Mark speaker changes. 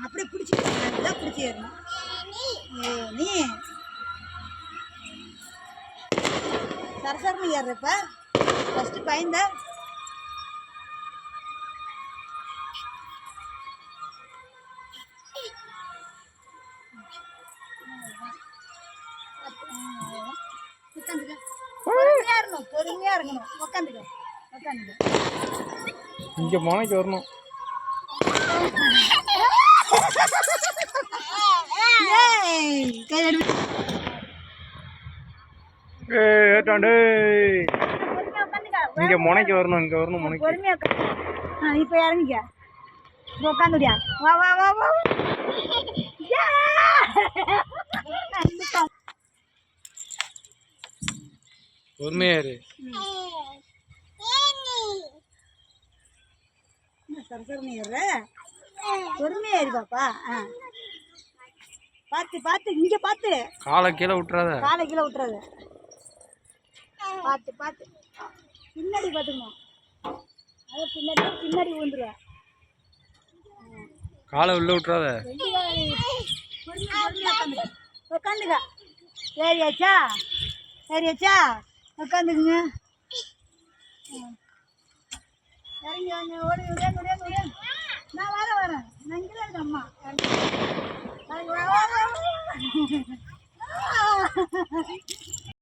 Speaker 1: அப்படியே பிடிச்சிட்டு நல்லா பிடிச்சி ஏறணும். நீ சரசரன்னு ஏறுறப்ப ஃபஸ்ட்டு பயந்த உட்காந்துக்க. பொறுமையாக இருக்கணும், பொறுமையாக இருக்கணும். உட்காந்துக்க உட்காந்துக்க.
Speaker 2: இங்கே மனைக்கு வரணும். இங்க முனைக்கு வரணும், இங்க வரணும் முனைக்கு.
Speaker 1: பொறுமையா இப்ப இறங்கிக்க. உட்காந்துடியா. வா வா வா வா.
Speaker 2: பொறுமையா இரு.
Speaker 1: சரசரன்னு ஏற பொறுமையா இரு பாப்பா. பார்த்து பார்த்து இங்க பார்த்து
Speaker 2: காலை கீழே விட்டுறாத,
Speaker 1: காலை கீழே விட்டுறாத. பார்த்து பார்த்து பின்னாடி பார்த்துக்கணும். அதை பின்னாடி பின்னாடி விழுந்துருவேன்.
Speaker 2: காலை உள்ள விட்டுறாத.
Speaker 1: உட்காந்துக்க. சரியாச்சா சரியாச்சா உட்காந்துக்குங்க. இறங்கி வாங்க. ஓடி ஓடியாந்து ஓடியாந்து ஓடியாந்து. நான் வரேன் வரேன். நான் இங்கே தான் இருக்கேன் அம்மா. வா வா வா.